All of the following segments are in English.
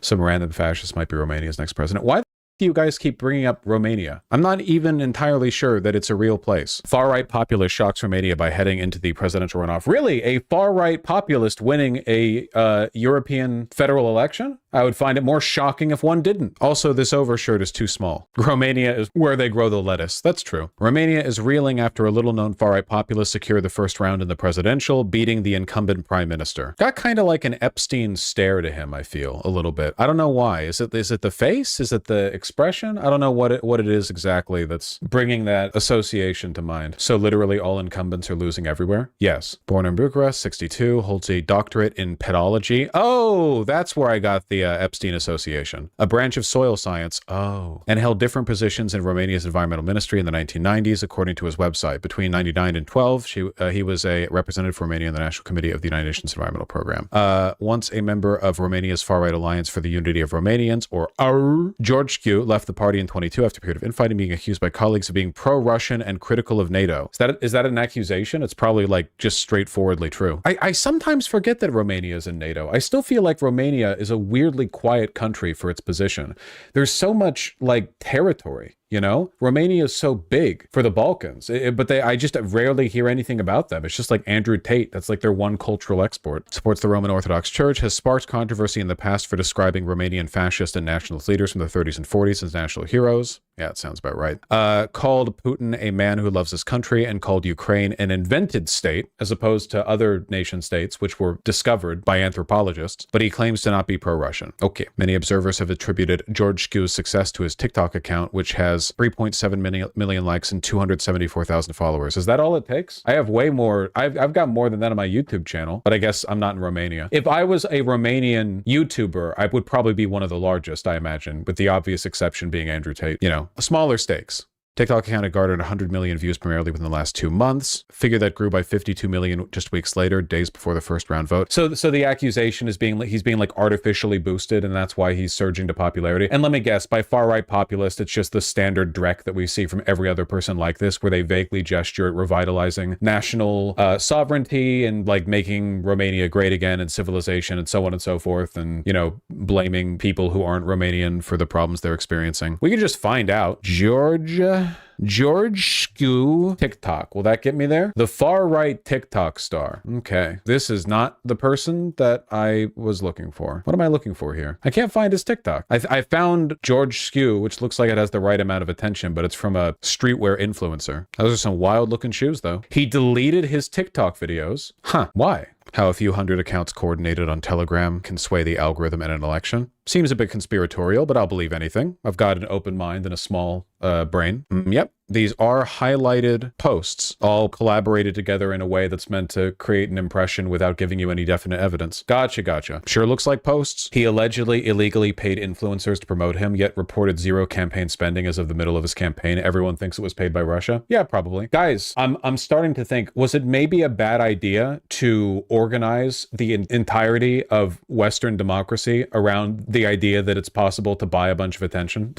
Some random fascist might be Romania's next president. Why do you guys keep bringing up Romania? I'm not even entirely sure that it's a real place. Far-right populist shocks Romania by heading into the presidential runoff. Really? A far-right populist winning a European federal election? I would find it more shocking if one didn't. Also, this overshirt is too small. Romania is where they grow the lettuce. That's true. Romania is reeling after a little-known far-right populist secured the first round in the presidential, beating the incumbent prime minister. Got kind of like an Epstein stare to him, I feel, a little bit. I don't know why. Is it the face? Is it the expression? I don't know what it is exactly that's bringing that association to mind. So literally all incumbents are losing everywhere? Yes. Born in Bucharest, 62, holds a doctorate in pedology. Oh, that's where I got the Epstein Association, a branch of soil science. Oh, and held different positions in Romania's environmental ministry in the 1990s, according to his website. Between 99 and 12, he was a representative for Romania in the National Committee of the United Nations Environmental Program. Once a member of Romania's far-right alliance for the unity of Romanians, or AR, George Q left the party in 22 after a period of infighting, being accused by colleagues of being pro-Russian and critical of NATO. Is that an accusation? It's probably like just straightforwardly true. I sometimes forget that Romania is in NATO. I still feel like Romania is a weirdly quiet country for its position. There's so much like territory. You know, Romania is so big for the Balkans, but I just rarely hear anything about them. It's just like Andrew Tate. That's like their one cultural export. Supports the Roman Orthodox Church, has sparked controversy in the past for describing Romanian fascist and nationalist leaders from the 30s and 40s as national heroes. Yeah, it sounds about right. Called Putin a man who loves his country and called Ukraine an invented state, as opposed to other nation states, which were discovered by anthropologists, but he claims to not be pro-Russian. Okay. Many observers have attributed George Q's success to his TikTok account, which has 3.7 million likes and 274,000 followers. Is that all it takes? I have way more. I've got more than that on my YouTube channel, but I guess I'm not in Romania. If I was a Romanian YouTuber, I would probably be one of the largest, I imagine, with the obvious exception being Andrew Tate. You know, smaller stakes. TikTok account had garnered 100 million views primarily within the last 2 months, figure that grew by 52 million just weeks later, days before the first round vote. So the accusation is he's being like artificially boosted, and that's why he's surging to popularity. And let me guess, by far-right populist, it's just the standard dreck that we see from every other person like this, where they vaguely gesture at revitalizing national sovereignty and like making Romania great again and civilization and so on and so forth, and, you know, blaming people who aren't Romanian for the problems they're experiencing. We can just find out. George Skew TikTok. Will that get me there? The far-right TikTok star. Okay. This is not the person that I was looking for. What am I looking for here? I can't find his TikTok. I found George Skew, which looks like it has the right amount of attention, but it's from a streetwear influencer. Those are some wild-looking shoes, though. He deleted his TikTok videos. Huh. Why? How a few hundred accounts coordinated on Telegram can sway the algorithm in an election. Seems a bit conspiratorial, but I'll believe anything. I've got an open mind and a small brain. Yep. These are highlighted posts, all collaborated together in a way that's meant to create an impression without giving you any definite evidence. Gotcha. Sure looks like posts. He allegedly illegally paid influencers to promote him, yet reported zero campaign spending as of the middle of his campaign. Everyone thinks it was paid by Russia. Yeah, probably. Guys, I'm starting to think, was it maybe a bad idea to organize the entirety of Western democracy around the idea that it's possible to buy a bunch of attention?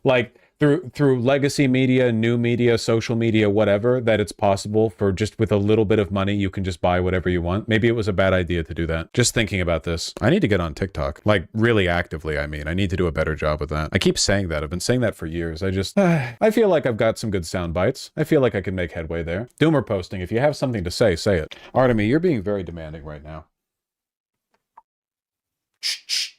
Like, through legacy media, new media, social media, whatever, that it's possible for just with a little bit of money, you can just buy whatever you want. Maybe it was a bad idea to do that. Just thinking about this. I need to get on TikTok. Like, really actively, I mean. I need to do a better job with that. I keep saying that. I've been saying that for years. I feel like I've got some good sound bites. I feel like I can make headway there. Doomer posting. If you have something to say it. Artemy, you're being very demanding right now. Shh.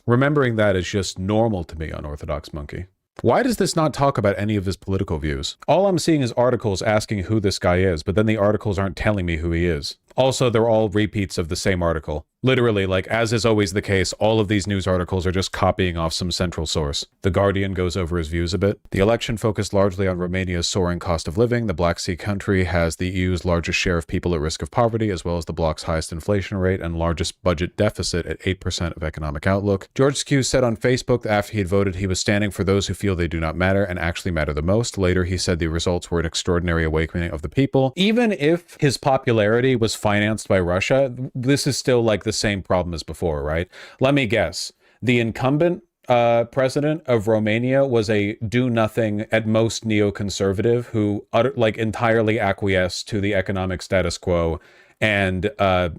Remembering that is just normal to me on Orthodox Monkey. Why does this not talk about any of his political views? All I'm seeing is articles asking who this guy is, but then the articles aren't telling me who he is. Also, they're all repeats of the same article. Literally, like, as is always the case, all of these news articles are just copying off some central source. The Guardian goes over his views a bit. The election focused largely on Romania's soaring cost of living. The Black Sea country has the EU's largest share of people at risk of poverty, as well as the bloc's highest inflation rate and largest budget deficit at 8% of economic outlook. George Skew said on Facebook that after he had voted, he was standing for those who feel they do not matter and actually matter the most. Later, he said the results were an extraordinary awakening of the people. Even if his popularity was financed by Russia, this is still like the same problem as before, right? Let me guess. The incumbent president of Romania was a do-nothing, at most neoconservative, who entirely acquiesced to the economic status quo and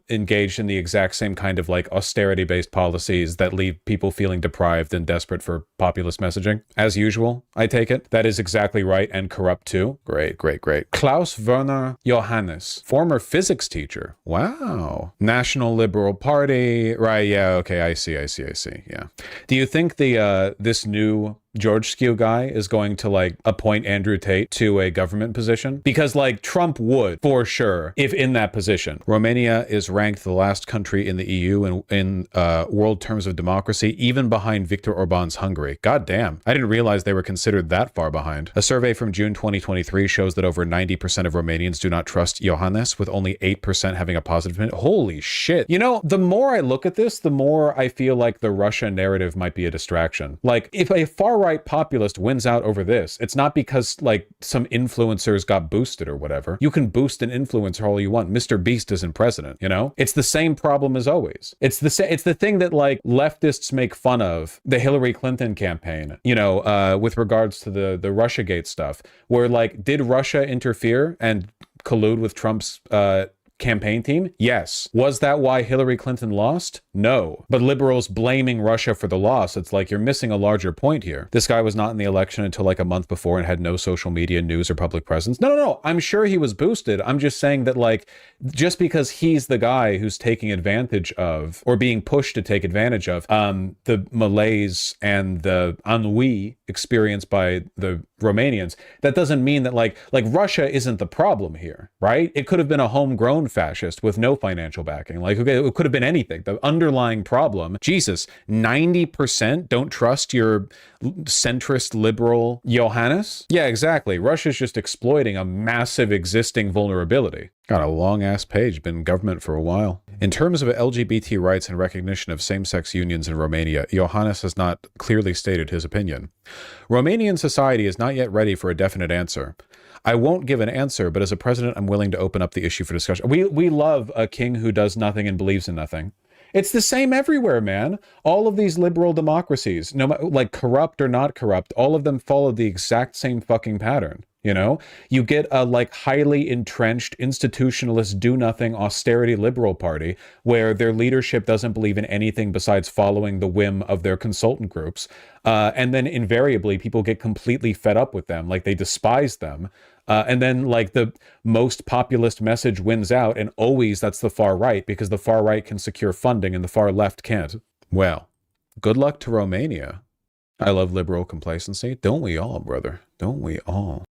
engaged in the exact same kind of like austerity-based policies that leave people feeling deprived and desperate for populist messaging. As usual, I take it. That is exactly right, and corrupt too. Great, great, great. Klaus Werner Johannes, former physics teacher. Wow. National Liberal Party. Right, yeah, okay, I see, yeah. Do you think the this new George Skew guy is going to like appoint Andrew Tate to a government position? Because like Trump would for sure if in that position. Romania is ranked the last country in the EU in world terms of democracy, even behind Viktor Orban's Hungary. God damn. I didn't realize they were considered that far behind. A survey from June 2023 shows that over 90% of Romanians do not trust Johannes, with only 8% having a positive opinion. Holy shit. You know, the more I look at this, the more I feel like the Russia narrative might be a distraction. Like if a far-right populist wins out over this, it's not because like some influencers got boosted or whatever. You can boost an influencer all you want. Mr. Beast isn't president, you know? It's the same problem as always. It's the thing that like leftists make fun of the Hillary Clinton campaign, you know, with regards to the Russiagate stuff, where like, did Russia interfere and collude with Trump's campaign team? Yes. Was that why Hillary Clinton lost? No. But liberals blaming Russia for the loss, it's like you're missing a larger point here. This guy was not in the election until like a month before and had no social media, news, or public presence. No. I'm sure he was boosted. I'm just saying that like, just because he's the guy who's taking advantage of, or being pushed to take advantage of, the malaise and the ennui experienced by the Romanians, that doesn't mean that like Russia isn't the problem here, right? It could have been a homegrown fascist with no financial backing. Like, okay, it could have been anything. The underlying problem, Jesus, 90% don't trust your centrist liberal Johannes? Yeah, exactly. Russia's just exploiting a massive existing vulnerability. Got a long ass page, been in government for a while. In terms of LGBT rights and recognition of same-sex unions in Romania, Johannes has not clearly stated his opinion. Romanian society is not yet ready for a definite answer. I won't give an answer, but as a president, I'm willing to open up the issue for discussion. We love a king who does nothing and believes in nothing. It's the same everywhere, man. All of these liberal democracies, no matter like corrupt or not corrupt, all of them follow the exact same fucking pattern. You know, you get a like highly entrenched institutionalist do-nothing austerity liberal party where their leadership doesn't believe in anything besides following the whim of their consultant groups. And then invariably people get completely fed up with them, like they despise them. And then like the most populist message wins out, and always that's the far right, because the far right can secure funding and the far left can't. Well, good luck to Romania. I love liberal complacency. Don't we all, brother? Don't we all?